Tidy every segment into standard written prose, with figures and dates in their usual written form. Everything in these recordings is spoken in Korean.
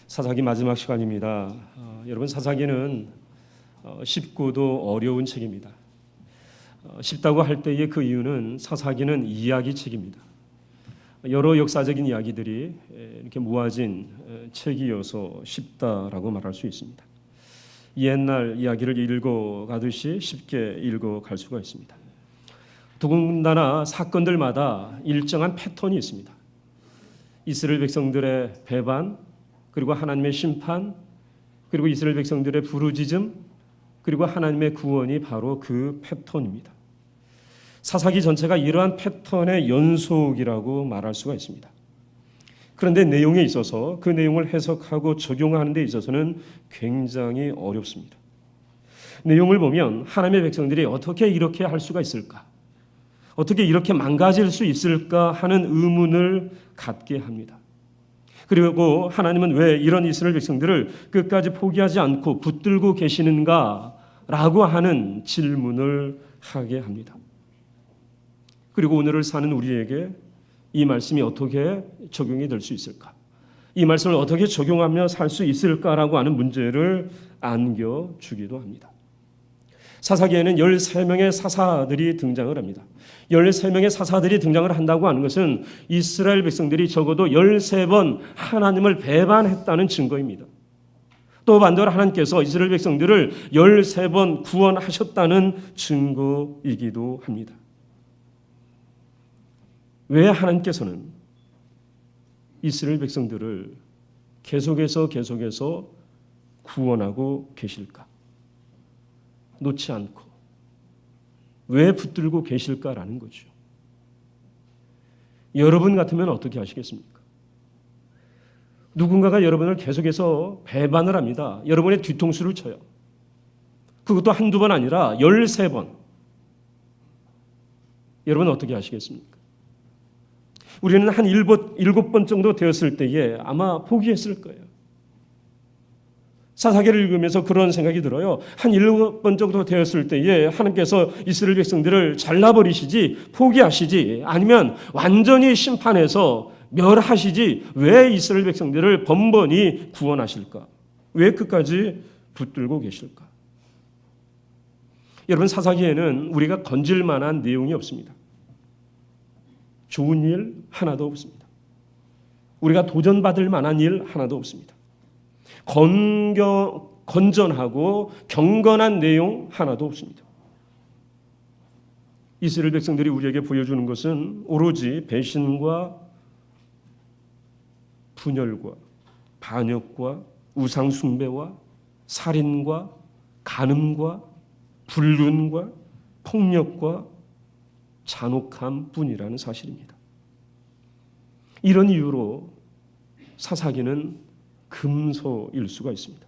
사사기 마지막 시간입니다. 여러분, 사사기는 쉽고도 어려운 책입니다. 쉽다고 할 때의 그 이유는 사사기는 이야기책입니다. 여러 역사적인 이야기들이 이렇게 모아진 책이어서 쉽다라고 말할 수 있습니다. 옛날 이야기를 읽어가듯이 쉽게 읽어갈 수가 있습니다. 더군다나 사건들마다 일정한 패턴이 있습니다. 이스라엘 백성들의 배반, 그리고 하나님의 심판, 그리고 이스라엘 백성들의 부르짖음, 그리고 하나님의 구원이 바로 그 패턴입니다. 사사기 전체가 이러한 패턴의 연속이라고 말할 수가 있습니다. 그런데 내용에 있어서 그 내용을 해석하고 적용하는 데 있어서는 굉장히 어렵습니다. 내용을 보면 하나님의 백성들이 어떻게 이렇게 할 수가 있을까? 어떻게 이렇게 망가질 수 있을까 하는 의문을 갖게 합니다. 그리고 하나님은 왜 이런 이스라엘 백성들을 끝까지 포기하지 않고 붙들고 계시는가라고 하는 질문을 하게 합니다. 그리고 오늘을 사는 우리에게 이 말씀이 어떻게 적용이 될 수 있을까? 이 말씀을 어떻게 적용하며 살 수 있을까라고 하는 문제를 안겨주기도 합니다. 사사기에는 13명의 사사들이 등장을 합니다. 13명의 사사들이 등장을 한다고 하는 것은 이스라엘 백성들이 적어도 13번 하나님을 배반했다는 증거입니다. 또 반대로 하나님께서 이스라엘 백성들을 13번 구원하셨다는 증거이기도 합니다. 왜 하나님께서는 이스라엘 백성들을 계속해서 구원하고 계실까? 놓지 않고 왜 붙들고 계실까라는 거죠. 여러분 같으면 어떻게 하시겠습니까? 누군가가 여러분을 계속해서 배반을 합니다. 여러분의 뒤통수를 쳐요. 그것도 한두 번 아니라 13번. 여러분 어떻게 하시겠습니까? 우리는 한 7번 정도 되었을 때에 아마 포기했을 거예요. 사사기를 읽으면서 그런 생각이 들어요. 한 7번 정도 되었을 때에 하나님께서 이스라엘 백성들을 잘라버리시지, 포기하시지, 아니면 완전히 심판해서 멸하시지, 왜 이스라엘 백성들을 번번이 구원하실까? 왜 끝까지 붙들고 계실까? 여러분, 사사기에는 우리가 건질 만한 내용이 없습니다. 좋은 일 하나도 없습니다. 우리가 도전받을 만한 일 하나도 없습니다. 건전하고 경건한 내용 하나도 없습니다. 이스라엘 백성들이 우리에게 보여주는 것은 오로지 배신과 분열과 반역과 우상 숭배와 살인과 간음과 불륜과 폭력과 잔혹함 뿐이라는 사실입니다. 이런 이유로 사사기는 금소일 수가 있습니다.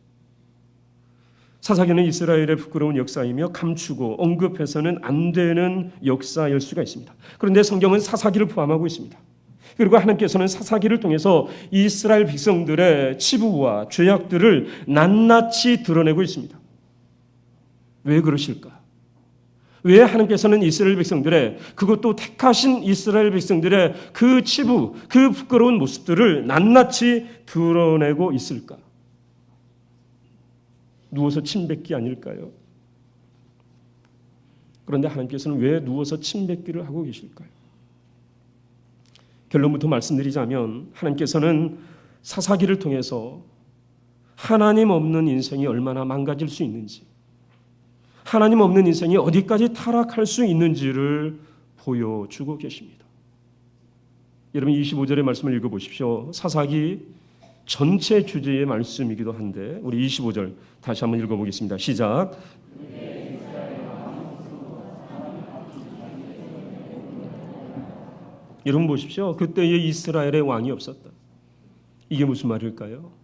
사사기는 이스라엘의 부끄러운 역사이며 감추고 언급해서는 안 되는 역사일 수가 있습니다. 그런데 성경은 사사기를 포함하고 있습니다. 그리고 하나님께서는 사사기를 통해서 이스라엘 백성들의 치부와 죄악들을 낱낱이 드러내고 있습니다. 왜 그러실까? 왜 하나님께서는 이스라엘 백성들의, 그것도 택하신 이스라엘 백성들의 그 치부, 그 부끄러운 모습들을 낱낱이 드러내고 있을까? 누워서 침 뱉기 아닐까요? 그런데 하나님께서는 왜 누워서 침 뱉기를 하고 계실까요? 결론부터 말씀드리자면 하나님께서는 사사기를 통해서 하나님 없는 인생이 얼마나 망가질 수 있는지, 하나님 없는 인생이 어디까지 타락할 수 있는지를 보여주고 계십니다. 여러분 25절의 말씀을 읽어보십시오. 사사기 전체 주제의 말씀이기도 한데 우리 25절 다시 한번 읽어보겠습니다. 시작. 여러분 보십시오. 그때에 이스라엘의 왕이 없었다. 이게 무슨 말일까요?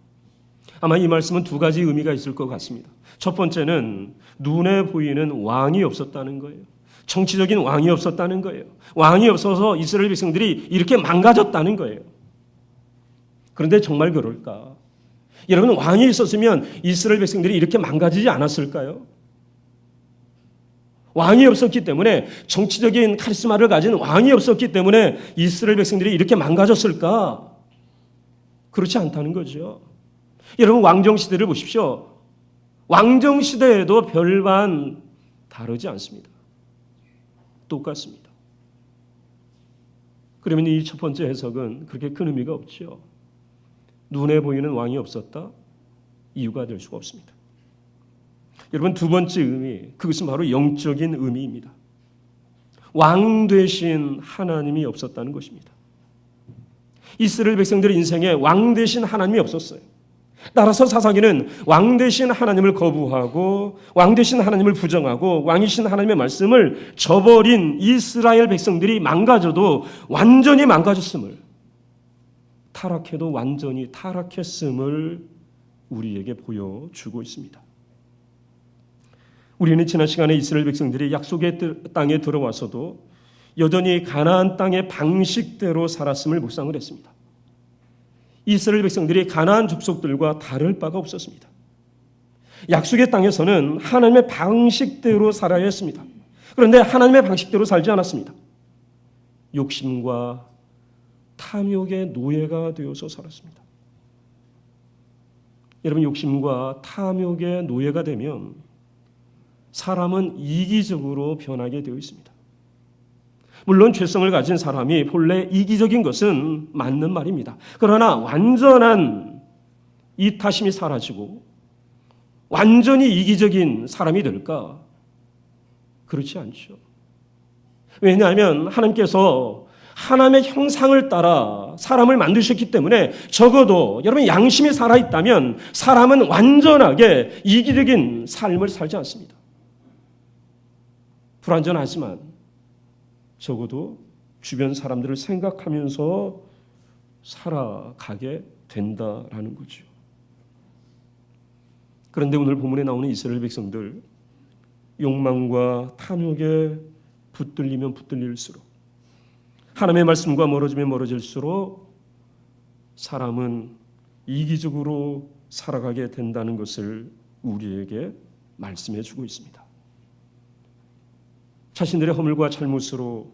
아마 이 말씀은 두 가지 의미가 있을 것 같습니다. 첫 번째는 눈에 보이는 왕이 없었다는 거예요. 정치적인 왕이 없었다는 거예요. 왕이 없어서 이스라엘 백성들이 이렇게 망가졌다는 거예요. 그런데 정말 그럴까? 여러분, 왕이 있었으면 이스라엘 백성들이 이렇게 망가지지 않았을까요? 왕이 없었기 때문에, 정치적인 카리스마를 가진 왕이 없었기 때문에 이스라엘 백성들이 이렇게 망가졌을까? 그렇지 않다는 거죠. 여러분 왕정시대를 보십시오. 왕정시대에도 별반 다르지 않습니다. 똑같습니다. 그러면 이 첫 번째 해석은 그렇게 큰 의미가 없죠. 눈에 보이는 왕이 없었다? 이유가 될 수가 없습니다. 여러분 두 번째 의미, 그것은 바로 영적인 의미입니다. 왕 되신 하나님이 없었다는 것입니다. 이스라엘 백성들의 인생에 왕 되신 하나님이 없었어요. 따라서 사사기는 왕 되신 하나님을 거부하고 왕 되신 하나님을 부정하고 왕이신 하나님의 말씀을 저버린 이스라엘 백성들이 망가져도 완전히 망가졌음을, 타락해도 완전히 타락했음을 우리에게 보여주고 있습니다. 우리는 지난 시간에 이스라엘 백성들이 약속의 땅에 들어와서도 여전히 가나안 땅의 방식대로 살았음을 묵상을 했습니다. 이스라엘 백성들이 가나안 족속들과 다를 바가 없었습니다. 약속의 땅에서는 하나님의 방식대로 살아야 했습니다. 그런데 하나님의 방식대로 살지 않았습니다. 욕심과 탐욕의 노예가 되어서 살았습니다. 여러분, 욕심과 탐욕의 노예가 되면 사람은 이기적으로 변하게 되어 있습니다. 물론 죄성을 가진 사람이 본래 이기적인 것은 맞는 말입니다. 그러나 완전한 이타심이 사라지고 완전히 이기적인 사람이 될까? 그렇지 않죠. 왜냐하면 하나님께서 하나님의 형상을 따라 사람을 만드셨기 때문에 적어도 여러분 양심이 살아있다면 사람은 완전하게 이기적인 삶을 살지 않습니다. 불완전하지만 적어도 주변 사람들을 생각하면서 살아가게 된다라는 거죠. 그런데 오늘 본문에 나오는 이스라엘 백성들, 욕망과 탐욕에 붙들리면 붙들릴수록, 하나님의 말씀과 멀어지면 멀어질수록 사람은 이기적으로 살아가게 된다는 것을 우리에게 말씀해 주고 있습니다. 자신들의 허물과 잘못으로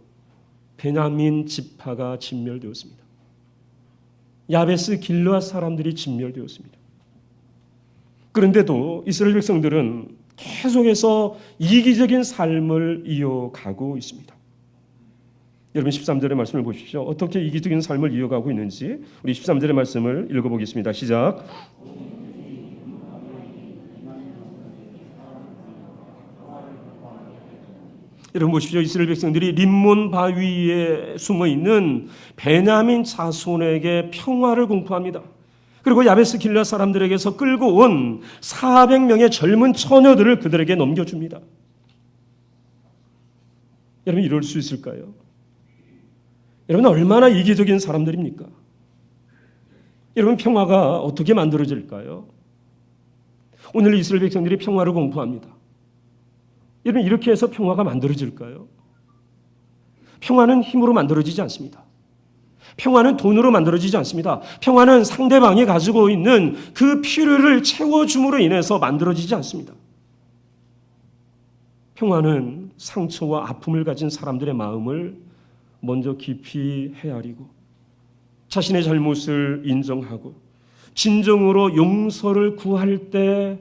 베냐민 지파가 진멸되었습니다. 야베스 길르앗 사람들이 진멸되었습니다. 그런데도 이스라엘 백성들은 계속해서 이기적인 삶을 이어가고 있습니다. 여러분 13절의 말씀을 보십시오. 어떻게 이기적인 삶을 이어가고 있는지 우리 13절의 말씀을 읽어보겠습니다. 시작. 여러분 보십시오. 이스라엘 백성들이 림몬 바위에 숨어있는 베냐민 자손에게 평화를 공포합니다. 그리고 야베스 길르앗 사람들에게서 끌고 온 400명의 젊은 처녀들을 그들에게 넘겨줍니다. 여러분 이럴 수 있을까요? 여러분 얼마나 이기적인 사람들입니까? 여러분 평화가 어떻게 만들어질까요? 오늘 이스라엘 백성들이 평화를 공포합니다. 여러분 이렇게 해서 평화가 만들어질까요? 평화는 힘으로 만들어지지 않습니다. 평화는 돈으로 만들어지지 않습니다. 평화는 상대방이 가지고 있는 그 필요를 채워줌으로 인해서 만들어지지 않습니다. 평화는 상처와 아픔을 가진 사람들의 마음을 먼저 깊이 헤아리고 자신의 잘못을 인정하고 진정으로 용서를 구할 때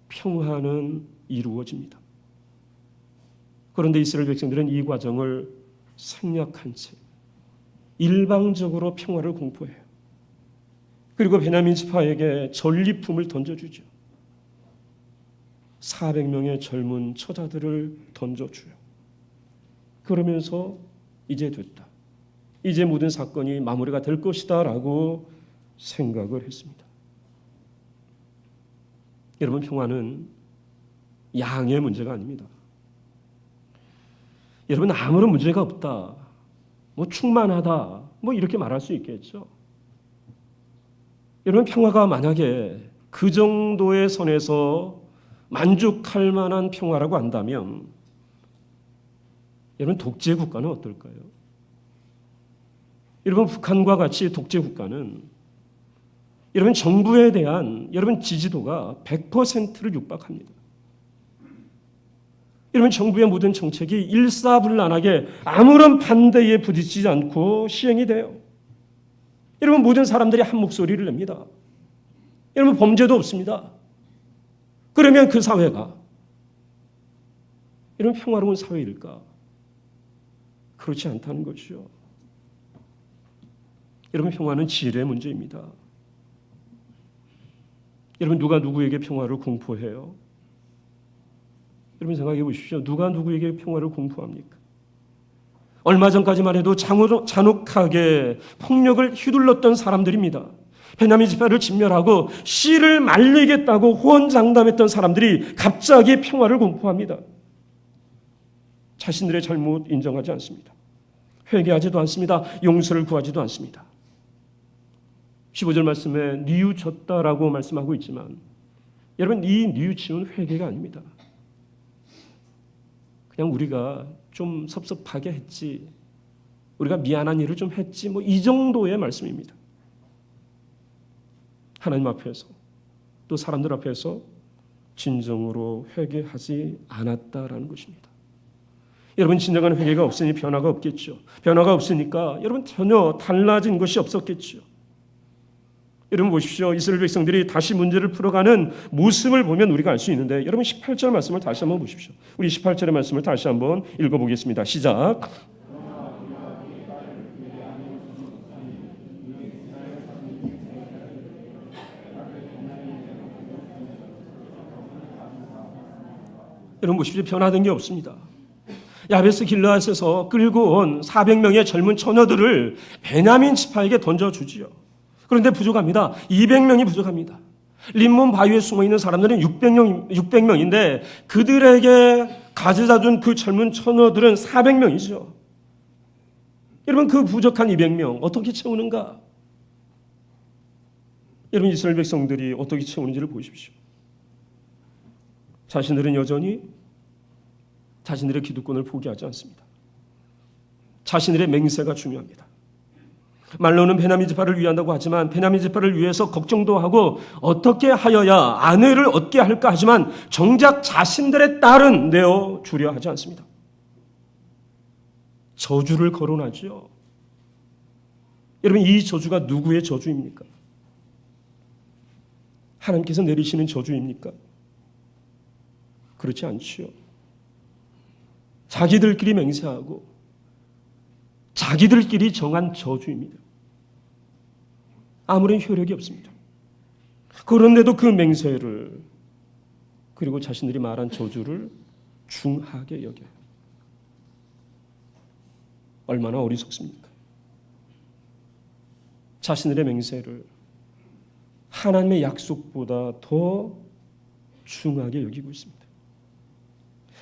평화는 이루어집니다. 그런데 이스라엘 백성들은 이 과정을 생략한 채 일방적으로 평화를 공포해요. 그리고 베냐민 지파에게 전리품을 던져주죠. 400명의 젊은 처자들을 던져줘요. 그러면서 이제 됐다. 이제 모든 사건이 마무리가 될 것이다 라고 생각을 했습니다. 여러분 평화는 양의 문제가 아닙니다. 여러분 아무런 문제가 없다, 충만하다, 이렇게 말할 수 있겠죠. 여러분 평화가 만약에 그 정도의 선에서 만족할 만한 평화라고 한다면 여러분 독재 국가는 어떨까요? 여러분 북한과 같이 독재 국가는 여러분 정부에 대한 여러분 지지도가 100%를 육박합니다. 여러분 정부의 모든 정책이 일사불란하게 아무런 반대에 부딪히지 않고 시행이 돼요. 여러분 모든 사람들이 한 목소리를 냅니다. 여러분, 범죄도 없습니다. 그러면 그 사회가 이런 평화로운 사회일까? 그렇지 않다는 것이죠. 여러분, 평화는 질의 문제입니다. 여러분, 누가 누구에게 평화를 공포해요? 여러분, 생각해 보십시오. 누가 누구에게 평화를 공포합니까? 얼마 전까지만 해도 잔혹하게 폭력을 휘둘렀던 사람들입니다. 베냐민 지파를 진멸하고 씨를 말리겠다고 호언장담했던 사람들이 갑자기 평화를 공포합니다. 자신들의 잘못 인정하지 않습니다. 회개하지도 않습니다. 용서를 구하지도 않습니다. 15절 말씀에 뉘우쳤다라고 말씀하고 있지만 여러분, 이 뉘우침은 회개가 아닙니다. 그냥 우리가 좀 섭섭하게 했지, 우리가 미안한 일을 좀 했지, 이 정도의 말씀입니다. 하나님 앞에서 또 사람들 앞에서 진정으로 회개하지 않았다라는 것입니다. 여러분, 진정한 회개가 없으니 변화가 없겠죠. 변화가 없으니까 여러분 전혀 달라진 것이 없었겠죠. 여러분 보십시오. 이스라엘 백성들이 다시 문제를 풀어가는 모습을 보면 우리가 알 수 있는데, 여러분 18절 말씀을 다시 한번 보십시오. 우리 18절의 말씀을 다시 한번 읽어보겠습니다. 시작. 여러분 보십시오. 변화된 게 없습니다. 야베스 길르앗에서 끌고 온 400명의 젊은 처녀들을 베냐민 지파에게 던져주지요. 그런데 부족합니다. 200명이 부족합니다. 림몬 바위에 숨어있는 사람들은 600명인데 그들에게 가져다 준 그 젊은 처녀들은 400명이죠. 여러분, 그 부족한 200명 어떻게 채우는가? 여러분, 이스라엘 백성들이 어떻게 채우는지를 보십시오. 자신들은 여전히 자신들의 기득권을 포기하지 않습니다. 자신들의 맹세가 중요합니다. 말로는 베냐민 지파를 위한다고 하지만 베냐민 지파를 위해서 걱정도 하고 어떻게 하여야 아내를 얻게 할까 하지만 정작 자신들의 딸은 내어 주려 하지 않습니다. 저주를 거론하죠. 여러분, 이 저주가 누구의 저주입니까? 하나님께서 내리시는 저주입니까? 그렇지 않지요. 자기들끼리 맹세하고 자기들끼리 정한 저주입니다. 아무런 효력이 없습니다. 그런데도 그 맹세를, 그리고 자신들이 말한 저주를 중하게 여겨요. 얼마나 어리석습니까? 자신들의 맹세를 하나님의 약속보다 더 중하게 여기고 있습니다.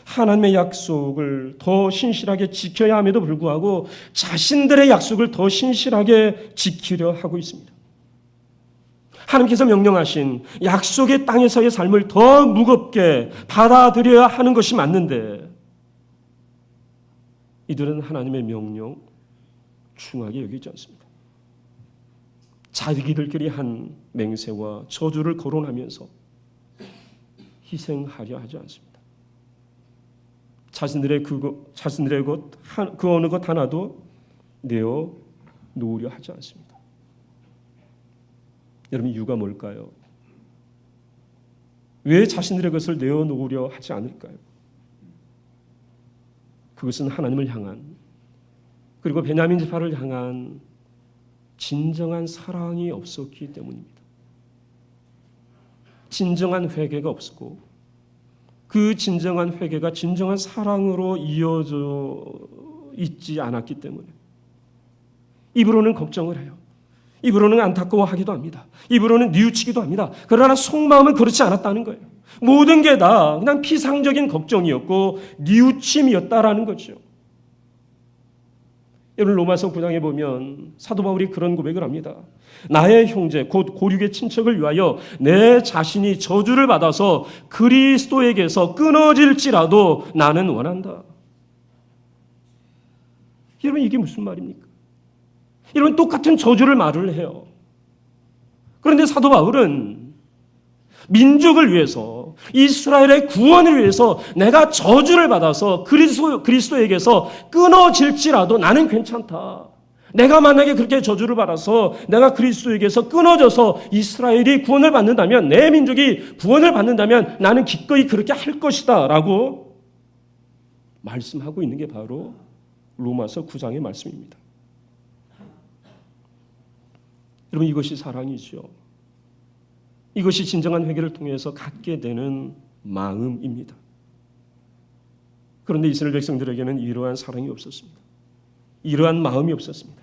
하나님의 약속을 더 신실하게 지켜야 함에도 불구하고 자신들의 약속을 더 신실하게 지키려 하고 있습니다. 하나님께서 명령하신 약속의 땅에서의 삶을 더 무겁게 받아들여야 하는 것이 맞는데 이들은 하나님의 명령 중하게 여기지 않습니다. 자기들끼리 한 맹세와 저주를 거론하면서 희생하려 하지 않습니다. 자신들의 그 어느 것 하나도 내어 놓으려 하지 않습니다. 여러분, 이유가 뭘까요? 왜 자신들의 것을 내어 놓으려 하지 않을까요? 그것은 하나님을 향한, 그리고 베냐민 지파를 향한 진정한 사랑이 없었기 때문입니다. 진정한 회개가 없었고 그 진정한 회개가 진정한 사랑으로 이어져 있지 않았기 때문에 입으로는 걱정을 해요. 입으로는 안타까워하기도 합니다. 입으로는 뉘우치기도 합니다. 그러나 속마음은 그렇지 않았다는 거예요. 모든 게 다 그냥 피상적인 걱정이었고 뉘우침이었다라는 거죠. 여러분, 로마서 9장에 보면 사도 바울이 그런 고백을 합니다. 나의 형제 곧 고륙의 친척을 위하여 내 자신이 저주를 받아서 그리스도에게서 끊어질지라도 나는 원한다. 여러분, 이게 무슨 말입니까? 여러분, 똑같은 저주를 말을 해요. 그런데 사도 바울은 민족을 위해서, 이스라엘의 구원을 위해서 내가 저주를 받아서 그리스도에게서 끊어질지라도 나는 괜찮다. 내가 만약에 그렇게 저주를 받아서 내가 그리스도에게서 끊어져서 이스라엘이 구원을 받는다면, 내 민족이 구원을 받는다면 나는 기꺼이 그렇게 할 것이다 라고 말씀하고 있는 게 바로 로마서 9장의 말씀입니다. 여러분, 이것이 사랑이죠. 이것이 진정한 회개를 통해서 갖게 되는 마음입니다. 그런데 이스라엘 백성들에게는 이러한 사랑이 없었습니다. 이러한 마음이 없었습니다.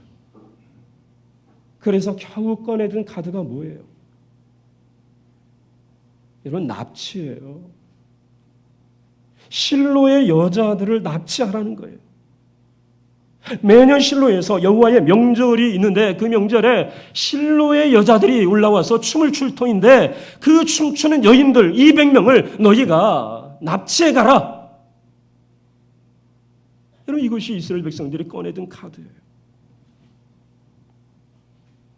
그래서 겨우 꺼내든 카드가 뭐예요? 여러분, 납치예요. 실로의 여자들을 납치하라는 거예요. 매년 실로에서 여호와의 명절이 있는데 그 명절에 실로의 여자들이 올라와서 춤을 출 터인데 그 춤추는 여인들 200명을 너희가 납치해 가라. 여러분, 이것이 이스라엘 백성들이 꺼내든 카드예요.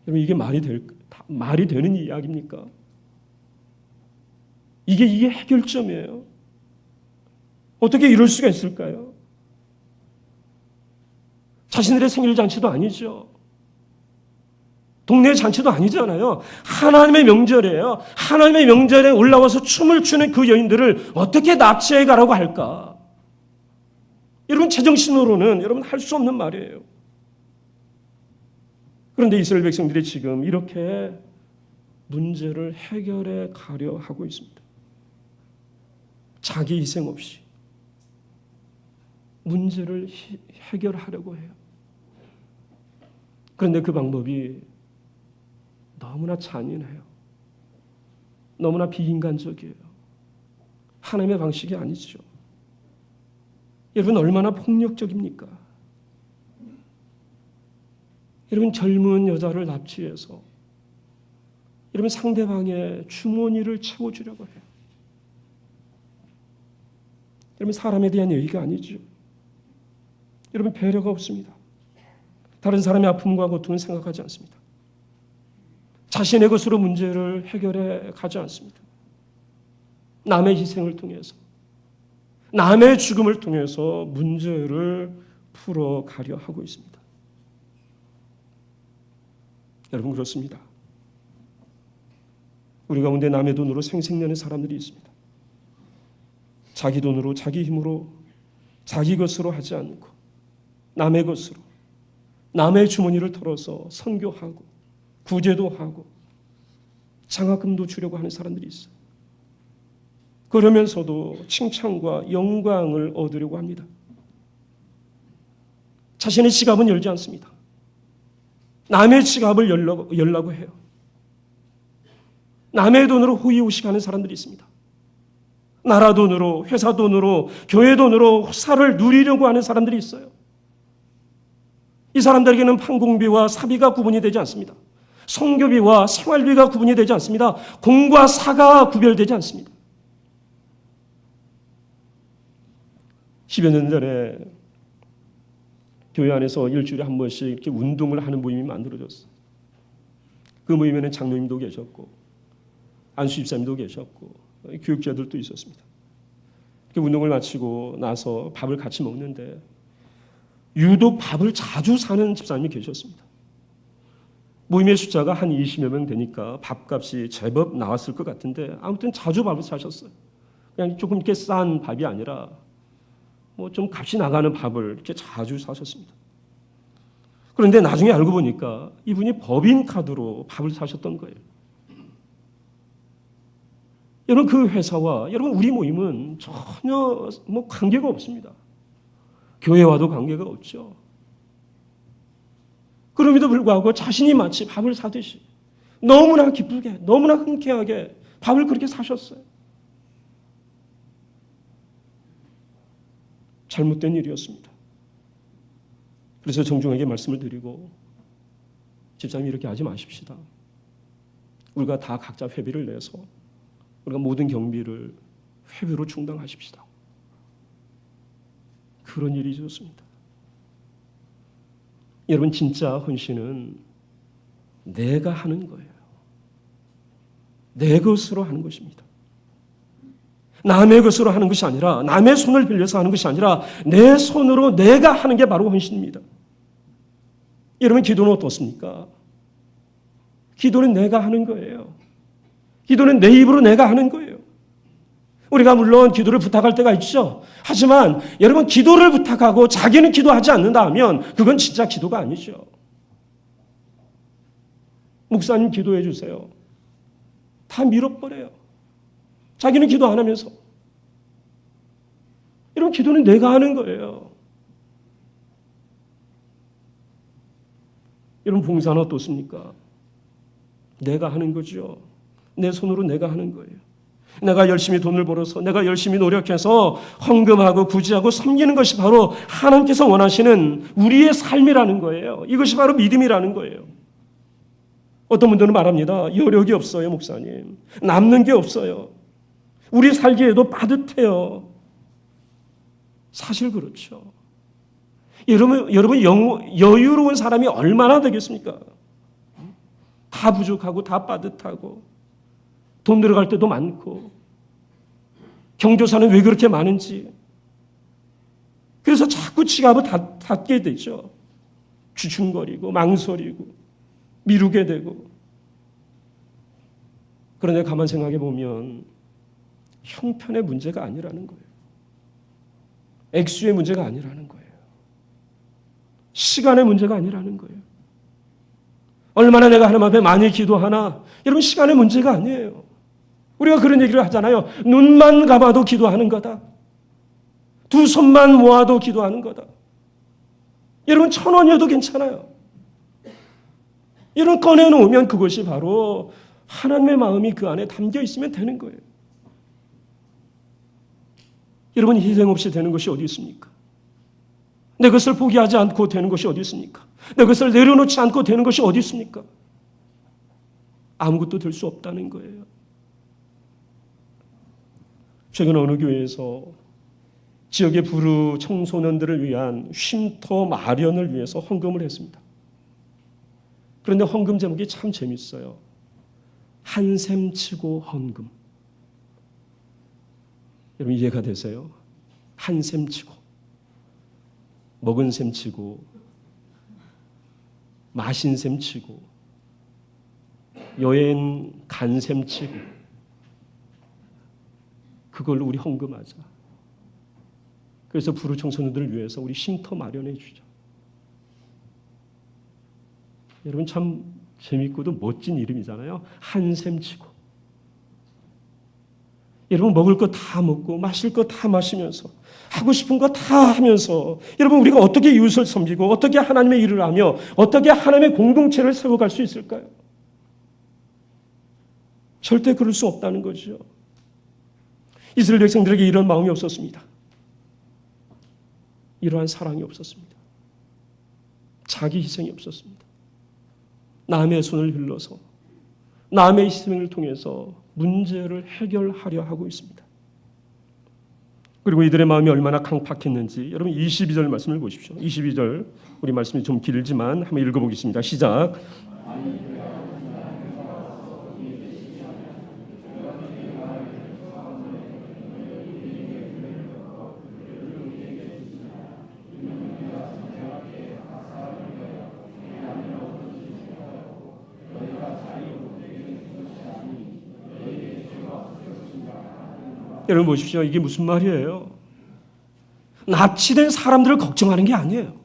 여러분, 이게 말이 되는 이야기입니까? 이게 해결점이에요. 어떻게 이럴 수가 있을까요? 자신들의 생일 잔치도 아니죠. 동네 잔치도 아니잖아요. 하나님의 명절이에요. 하나님의 명절에 올라와서 춤을 추는 그 여인들을 어떻게 납치해 가라고 할까? 여러분, 제정신으로는 여러분 할 수 없는 말이에요. 그런데 이스라엘 백성들이 지금 이렇게 문제를 해결해 가려 하고 있습니다. 자기 희생 없이 문제를 해결하려고 해요. 그런데 그 방법이 너무나 잔인해요. 너무나 비인간적이에요. 하나님의 방식이 아니죠. 여러분, 얼마나 폭력적입니까? 여러분, 젊은 여자를 납치해서 여러분 상대방의 주머니를 채워주려고 해요. 여러분, 사람에 대한 예의가 아니죠. 여러분, 배려가 없습니다. 다른 사람의 아픔과 고통은 생각하지 않습니다. 자신의 것으로 문제를 해결해 가지 않습니다. 남의 희생을 통해서, 남의 죽음을 통해서 문제를 풀어가려 하고 있습니다. 여러분, 그렇습니다. 우리 가운데 남의 돈으로 생색내는 사람들이 있습니다. 자기 돈으로, 자기 힘으로, 자기 것으로 하지 않고 남의 것으로, 남의 주머니를 털어서 선교하고 구제도 하고 장학금도 주려고 하는 사람들이 있어요. 그러면서도 칭찬과 영광을 얻으려고 합니다. 자신의 지갑은 열지 않습니다. 남의 지갑을 열라고 해요. 남의 돈으로 호의호식하는 사람들이 있습니다. 나라 돈으로, 회사 돈으로, 교회 돈으로 호사를 누리려고 하는 사람들이 있어요. 이 사람들에게는 판공비와 사비가 구분이 되지 않습니다. 성교비와 생활비가 구분이 되지 않습니다. 공과 사가 구별되지 않습니다. 10여 년 전에 교회 안에서 일주일에 한 번씩 이렇게 운동을 하는 모임이 만들어졌어요. 그 모임에는 장로님도 계셨고 안수 집사님도 계셨고 교육자들도 있었습니다. 운동을 마치고 나서 밥을 같이 먹는데 유독 밥을 자주 사는 집사님이 계셨습니다. 모임의 숫자가 한 20여 명 되니까 밥값이 제법 나왔을 것 같은데 아무튼 자주 밥을 사셨어요. 그냥 조금 이렇게 싼 밥이 아니라 뭐 좀 값이 나가는 밥을 이렇게 자주 사셨습니다. 그런데 나중에 알고 보니까 이분이 법인 카드로 밥을 사셨던 거예요. 여러분, 그 회사와 여러분 우리 모임은 전혀 뭐 관계가 없습니다. 교회와도 관계가 없죠. 그럼에도 불구하고 자신이 마치 밥을 사듯이 너무나 기쁘게, 너무나 흔쾌하게 밥을 그렇게 사셨어요. 잘못된 일이었습니다. 그래서 정중하게 말씀을 드리고, 집사님 이렇게 하지 마십시다. 우리가 다 각자 회비를 내서 우리가 모든 경비를 회비로 충당하십시다. 그런 일이 있었습니다. 여러분, 진짜 헌신은 내가 하는 거예요. 내 것으로 하는 것입니다. 남의 것으로 하는 것이 아니라, 남의 손을 빌려서 하는 것이 아니라 내 손으로 내가 하는 게 바로 헌신입니다. 여러분, 기도는 어떻습니까? 기도는 내가 하는 거예요. 기도는 내 입으로 내가 하는 거예요. 우리가 물론 기도를 부탁할 때가 있죠. 하지만 여러분, 기도를 부탁하고 자기는 기도하지 않는다 하면 그건 진짜 기도가 아니죠. 목사님 기도해 주세요. 다 밀어버려요. 자기는 기도 안 하면서. 여러분, 기도는 내가 하는 거예요. 여러분, 봉사는 어떻습니까? 내가 하는 거죠. 내 손으로 내가 하는 거예요. 내가 열심히 돈을 벌어서, 내가 열심히 노력해서 헌금하고 구제하고 섬기는 것이 바로 하나님께서 원하시는 우리의 삶이라는 거예요. 이것이 바로 믿음이라는 거예요. 어떤 분들은 말합니다. 여력이 없어요, 목사님. 남는 게 없어요. 우리 살기에도 빠듯해요. 사실 그렇죠. 여러분 여유로운 사람이 얼마나 되겠습니까? 다 부족하고 다 빠듯하고 돈 들어갈 때도 많고 경조사는 왜 그렇게 많은지. 그래서 자꾸 지갑을 닫게 되죠. 주춤거리고 망설이고 미루게 되고. 그런데 가만 생각해 보면 형편의 문제가 아니라는 거예요. 액수의 문제가 아니라는 거예요. 시간의 문제가 아니라는 거예요. 얼마나 내가 하나님 앞에 많이 기도하나? 여러분, 시간의 문제가 아니에요. 우리가 그런 얘기를 하잖아요. 눈만 감아도 기도하는 거다. 두 손만 모아도 기도하는 거다. 여러분, 1,000원이어도 괜찮아요. 여러분, 꺼내놓으면 그것이 바로 하나님의 마음이 그 안에 담겨 있으면 되는 거예요. 여러분, 희생 없이 되는 것이 어디 있습니까? 내 것을 포기하지 않고 되는 것이 어디 있습니까? 내 것을 내려놓지 않고 되는 것이 어디 있습니까? 아무것도 될 수 없다는 거예요. 최근 어느 교회에서 지역의 부르 청소년들을 위한 쉼터 마련을 위해서 헌금을 했습니다. 그런데 헌금 제목이 참 재밌어요. 한샘 치고 헌금. 여러분, 이해가 되세요? 한샘 치고, 먹은 셈 치고, 마신 셈 치고, 여행 간 셈 치고, 그걸로 우리 헌금하자. 그래서 부르 청소년들을 위해서 우리 쉼터 마련해 주자. 여러분, 참 재밌고도 멋진 이름이잖아요. 한샘 치고. 여러분, 먹을 거 다 먹고 마실 거 다 마시면서 하고 싶은 거 다 하면서 여러분, 우리가 어떻게 이웃을 섬기고 어떻게 하나님의 일을 하며 어떻게 하나님의 공동체를 세워갈 수 있을까요? 절대 그럴 수 없다는 거죠. 이스라엘 백성들에게 이런 마음이 없었습니다. 이러한 사랑이 없었습니다. 자기 희생이 없었습니다. 남의 손을 흘러서 남의 희생을 통해서 문제를 해결하려 하고 있습니다. 그리고 이들의 마음이 얼마나 강팍했는지 여러분 22절 말씀을 보십시오. 22절, 우리 말씀이 좀 길지만 한번 읽어보겠습니다. 시작. 여러분 보십시오. 이게 무슨 말이에요? 납치된 사람들을 걱정하는 게 아니에요.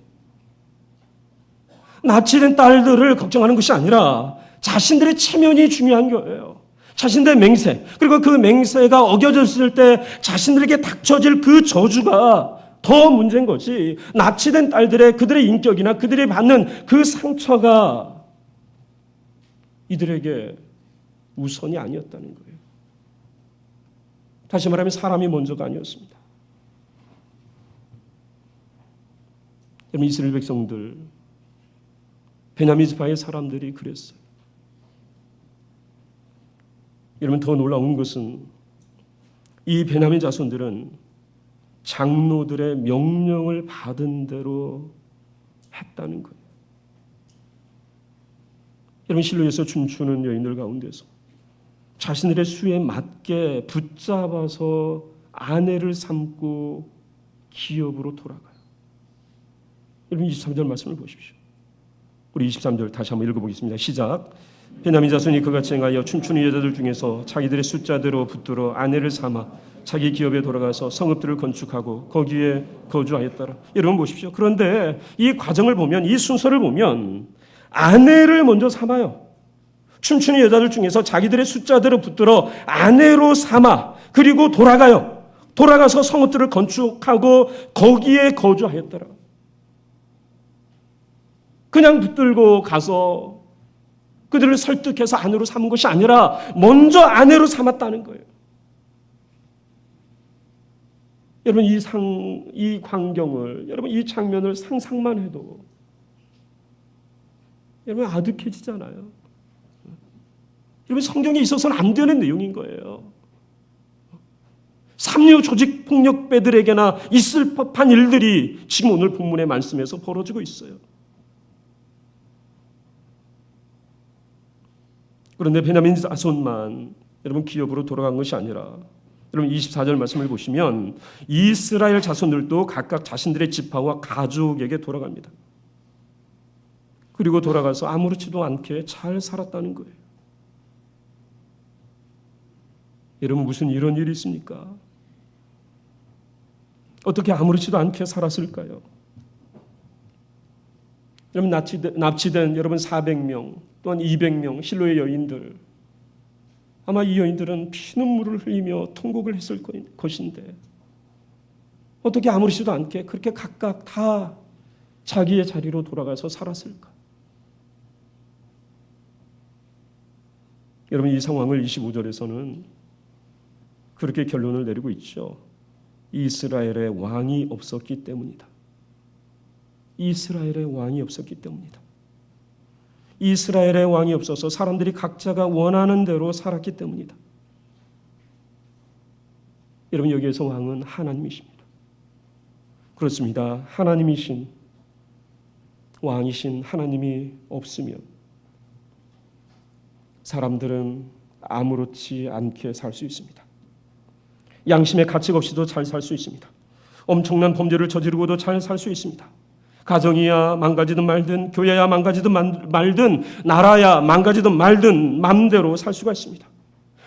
납치된 딸들을 걱정하는 것이 아니라 자신들의 체면이 중요한 거예요. 자신들의 맹세, 그리고 그 맹세가 어겨졌을 때 자신들에게 닥쳐질 그 저주가 더 문제인 거지. 납치된 딸들의 그들의 인격이나 그들이 받는 그 상처가 이들에게 우선이 아니었다는 거예요. 다시 말하면 사람이 먼저가 아니었습니다. 여러분, 이스라엘 백성들, 베냐민 지파의 사람들이 그랬어요. 여러분, 더 놀라운 것은 이 베냐민 자손들은 장로들의 명령을 받은 대로 했다는 거예요. 여러분, 실로에서 춤추는 여인들 가운데서 자신들의 수에 맞게 붙잡아서 아내를 삼고 기업으로 돌아가요. 여러분, 23절 말씀을 보십시오. 우리 23절 다시 한번 읽어보겠습니다. 시작. 베냐민 자손이 그같이 행하여 춤추는 여자들 중에서 자기들의 숫자대로 붙들어 아내를 삼아 자기 기업에 돌아가서 성읍들을 건축하고 거기에 거주하였더라. 여러분 보십시오. 그런데 이 과정을 보면, 이 순서를 보면 아내를 먼저 삼아요. 춤추는 여자들 중에서 자기들의 숫자대로 붙들어 아내로 삼아 그리고 돌아가요. 돌아가서 성읍들을 건축하고 거기에 거주하였더라. 그냥 붙들고 가서 그들을 설득해서 아내로 삼은 것이 아니라 먼저 아내로 삼았다는 거예요. 여러분 이 광경을, 여러분 이 장면을 상상만 해도 여러분 아득해지잖아요. 여러분 성경에 있어서는 안 되는 내용인 거예요. 삼류 조직 폭력배들에게나 있을 법한 일들이 지금 오늘 본문의 말씀에서 벌어지고 있어요. 그런데 베냐민 자손만 여러분 기업으로 돌아간 것이 아니라, 여러분 24절 말씀을 보시면 이스라엘 자손들도 각각 자신들의 지파와 가족에게 돌아갑니다. 그리고 돌아가서 아무렇지도 않게 잘 살았다는 거예요. 여러분 무슨 이런 일이 있습니까? 어떻게 아무렇지도 않게 살았을까요? 여러분 납치된 여러분 400명 또한 200명 실로의 여인들, 아마 이 여인들은 피눈물을 흘리며 통곡을 했을 것인데 어떻게 아무렇지도 않게 그렇게 각각 다 자기의 자리로 돌아가서 살았을까? 여러분 이 상황을 25절에서는 그렇게 결론을 내리고 있죠. 이스라엘의 왕이 없었기 때문이다. 이스라엘의 왕이 없었기 때문이다. 이스라엘의 왕이 없어서 사람들이 각자가 원하는 대로 살았기 때문이다. 여러분 여기에서 왕은 하나님이십니다. 그렇습니다. 하나님이신 왕이신 하나님이 없으면 사람들은 아무렇지 않게 살 수 있습니다. 양심의 가책 없이도 잘 살 수 있습니다. 엄청난 범죄를 저지르고도 잘 살 수 있습니다. 가정이야 망가지든 말든, 교회야 망가지든 말든, 나라야 망가지든 말든 마음대로 살 수가 있습니다.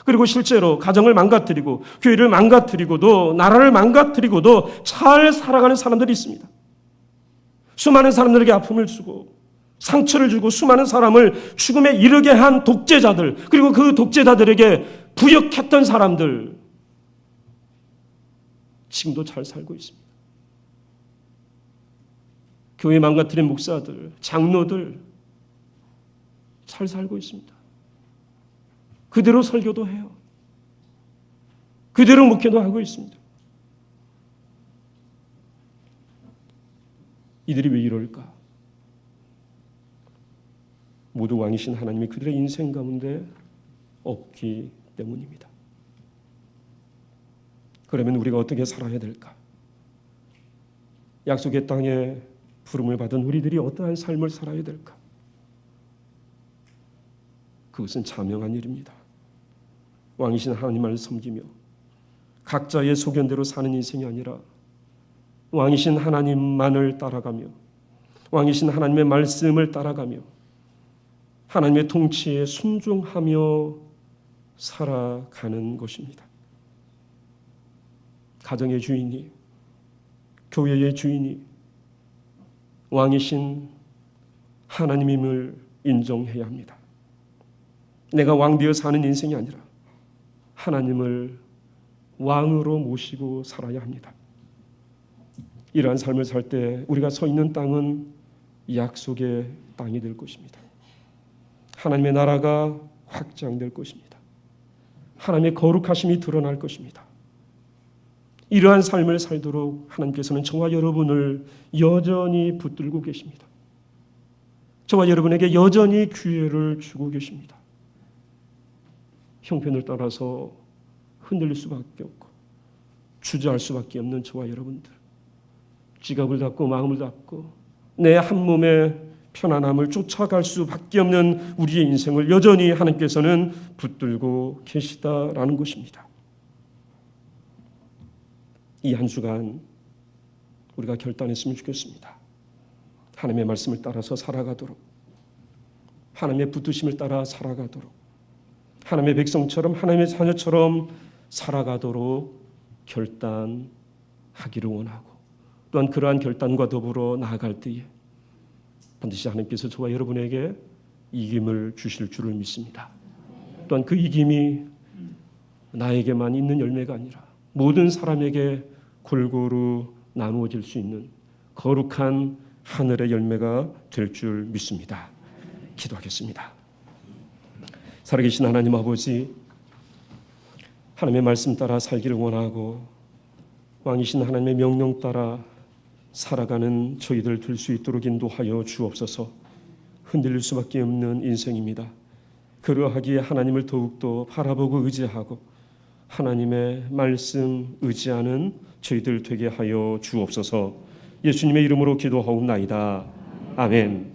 그리고 실제로 가정을 망가뜨리고 교회를 망가뜨리고도 나라를 망가뜨리고도 잘 살아가는 사람들이 있습니다. 수많은 사람들에게 아픔을 주고 상처를 주고 수많은 사람을 죽음에 이르게 한 독재자들, 그리고 그 독재자들에게 부역했던 사람들, 지금도 잘 살고 있습니다. 교회 망가뜨린 목사들, 장로들 잘 살고 있습니다. 그대로 설교도 해요. 그대로 목회도 하고 있습니다. 이들이 왜 이럴까? 모두 왕이신 하나님이 그들의 인생 가운데 없기 때문입니다. 그러면 우리가 어떻게 살아야 될까? 약속의 땅에 부름을 받은 우리들이 어떠한 삶을 살아야 될까? 그것은 자명한 일입니다. 왕이신 하나님을 섬기며 각자의 소견대로 사는 인생이 아니라 왕이신 하나님만을 따라가며 왕이신 하나님의 말씀을 따라가며 하나님의 통치에 순종하며 살아가는 것입니다. 가정의 주인이, 교회의 주인이 왕이신 하나님임을 인정해야 합니다. 내가 왕되어 사는 인생이 아니라 하나님을 왕으로 모시고 살아야 합니다. 이러한 삶을 살 때 우리가 서 있는 땅은 약속의 땅이 될 것입니다. 하나님의 나라가 확장될 것입니다. 하나님의 거룩하심이 드러날 것입니다. 이러한 삶을 살도록 하나님께서는 저와 여러분을 여전히 붙들고 계십니다. 저와 여러분에게 여전히 기회를 주고 계십니다. 형편을 따라서 흔들릴 수밖에 없고 주저할 수밖에 없는 저와 여러분들, 지갑을 닫고 마음을 닫고 내 한 몸의 편안함을 쫓아갈 수밖에 없는 우리의 인생을 여전히 하나님께서는 붙들고 계시다라는 것입니다. 이 한 주간 우리가 결단했으면 좋겠습니다. 하나님의 말씀을 따라서 살아가도록, 하나님의 붙드심을 따라 살아가도록, 하나님의 백성처럼, 하나님의 자녀처럼 살아가도록 결단하기를 원하고, 또한 그러한 결단과 더불어 나아갈 때에 반드시 하나님께서 저와 여러분에게 이김을 주실 줄을 믿습니다. 또한 그 이김이 나에게만 있는 열매가 아니라 모든 사람에게 골고루 나누어질 수 있는 거룩한 하늘의 열매가 될 줄 믿습니다. 기도하겠습니다. 살아계신 하나님 아버지, 하나님의 말씀 따라 살기를 원하고 왕이신 하나님의 명령 따라 살아가는 저희들 될 수 있도록 인도하여 주옵소서. 흔들릴 수밖에 없는 인생입니다. 그러하기에 하나님을 더욱더 바라보고 의지하고 하나님의 말씀 의지하는 저희들 되게 하여 주옵소서. 예수님의 이름으로 기도하옵나이다. 아멘.